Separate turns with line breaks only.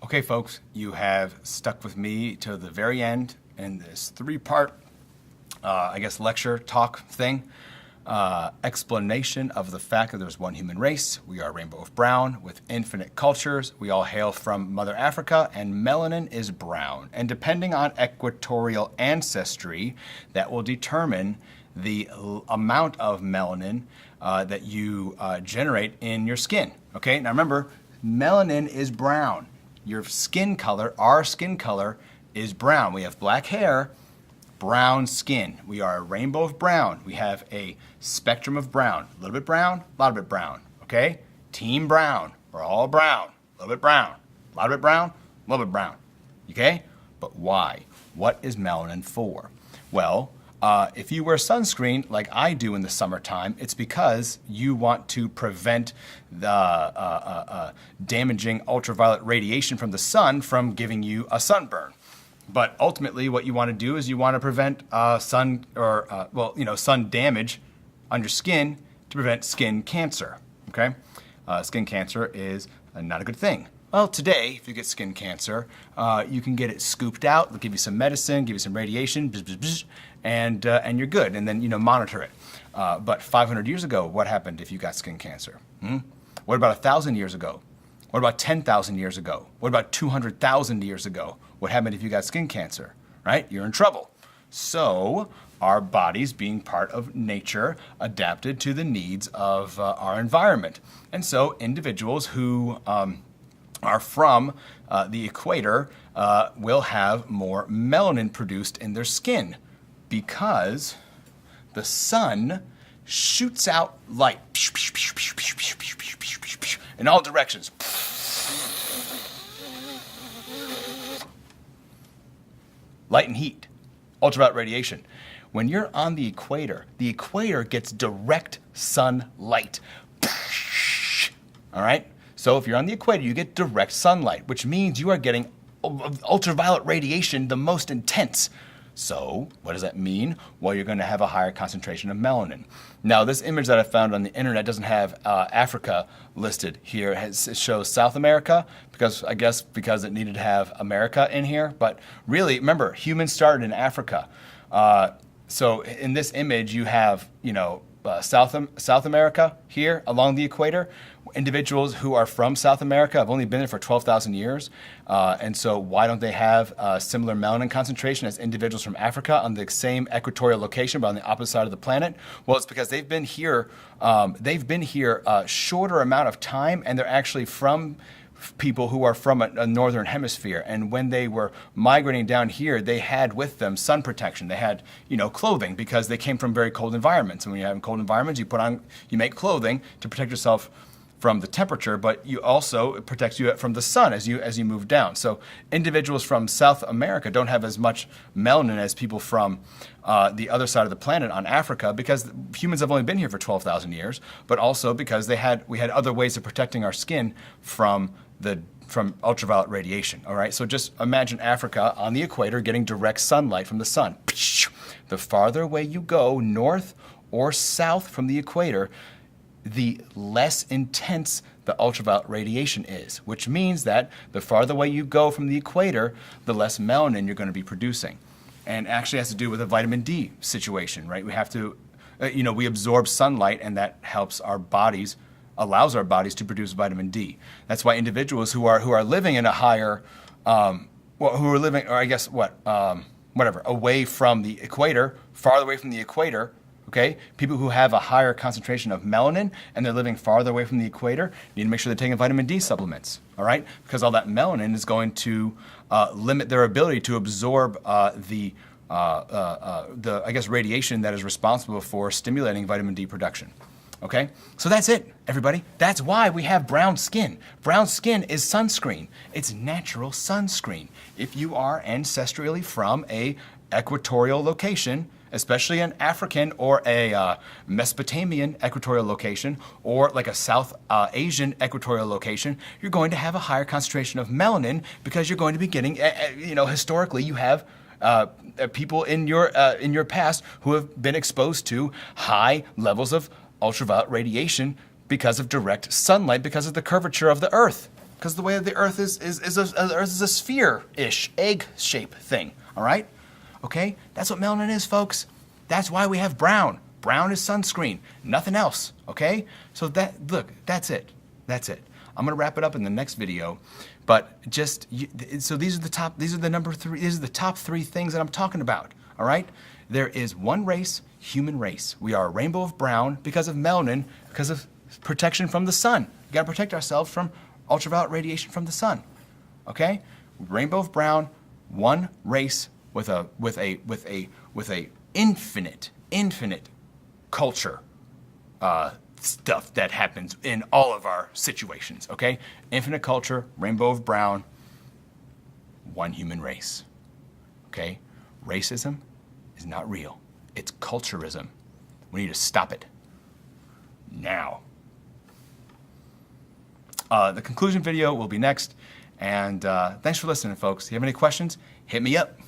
Okay, folks, you have stuck with me to the very end in this three-part, lecture talk thing. Explanation of the fact that there's one human race. We are a rainbow of brown with infinite cultures. We all hail from Mother Africa, and melanin is brown. And depending on equatorial ancestry, that will determine the amount of melanin that you generate in your skin. Okay, now remember, melanin is brown. Your skin color, our skin color, is brown. We have black hair, brown skin. We are a rainbow of brown. We have a spectrum of brown. A little bit brown, a lot of bit brown. Okay? Team brown. We're all brown. A little bit brown. A lot of bit brown, a little bit brown. Okay? But why? What is melanin for? Well, if you wear sunscreen like I do in the summertime, it's because you want to prevent the damaging ultraviolet radiation from the sun from giving you a sunburn. But ultimately, what you want to do is you want to prevent sun damage on your skin to prevent skin cancer. Okay, skin cancer is not a good thing. Well, today, if you get skin cancer, you can get it scooped out. They'll give you some medicine, give you some radiation, and you're good. And then monitor it. But 500 years ago, what happened if you got skin cancer? What about 1,000 years ago? What about 10,000 years ago? What about 200,000 years ago? What happened if you got skin cancer? Right? You're in trouble. So our bodies, being part of nature, adapted to the needs of our environment. And so individuals who are from the equator will have more melanin produced in their skin because the sun shoots out light in all directions. Light and heat, ultraviolet radiation. When you're on the equator gets direct sunlight. All right? So if you're on the equator, you get direct sunlight, which means you are getting ultraviolet radiation, the most intense. So what does that mean? Well, you're going to have a higher concentration of melanin. Now, this image that I found on the internet doesn't have Africa listed here. It shows South America because it needed to have America in here. But really, remember, humans started in Africa. So in this image, you have South America here along the equator. Individuals who are from South America have only been there for 12,000 years. And so why don't they have a similar melanin concentration as individuals from Africa on the same equatorial location but on the opposite side of the planet? Well, it's because they've been here a shorter amount of time, and they're actually from people who are from a northern hemisphere. And when they were migrating down here, they had with them sun protection. They had, clothing because they came from very cold environments. And when you have cold environments, you make clothing to protect yourself from the temperature, but you also it protects you from the sun as you move down. So individuals from South America don't have as much melanin as people from the other side of the planet on Africa, because humans have only been here for 12,000 years, but also because we had other ways of protecting our skin from ultraviolet radiation. All right, so just imagine Africa on the equator getting direct sunlight from the sun. The farther away you go, north or south from the equator, the less intense the ultraviolet radiation is, which means that the farther away you go from the equator, the less melanin you're going to be producing. And actually has to do with a vitamin D situation, right? We have to, we absorb sunlight, and that helps our bodies, allows our bodies to produce vitamin D. That's why individuals who are living in a higher, away from the equator, farther away from the equator, okay, people who have a higher concentration of melanin and they're living farther away from the equator need to make sure they're taking vitamin D supplements, all right? Because all that melanin is going to limit their ability to absorb the radiation that is responsible for stimulating vitamin D production. Okay, so that's it, everybody. That's why we have brown skin. Brown skin is sunscreen. It's natural sunscreen. If you are ancestrally from a equatorial location, especially an African or a Mesopotamian equatorial location, or like a South Asian equatorial location, you're going to have a higher concentration of melanin because you're going to be getting, historically you have people in your past who have been exposed to high levels of ultraviolet radiation because of direct sunlight, because of the curvature of the Earth. because the way the Earth is a sphere-ish, egg-shape thing. All right? Okay? That's what melanin is, folks. That's why we have brown. Brown is sunscreen, nothing else. Okay? So that's it. That's it. I'm gonna wrap it up in the next video, but so these are the top 3 things that I'm talking about. All right? There is one race, human race. We are a rainbow of brown because of melanin, because of protection from the sun. We gotta protect ourselves from ultraviolet radiation from the sun. Okay? Rainbow of brown, one race with a infinite culture stuff that happens in all of our situations. Okay? Infinite culture, rainbow of brown, one human race. Okay? Racism is not real. It's culturism. We need to stop it now. The conclusion video will be next. And thanks for listening, folks. If you have any questions, hit me up.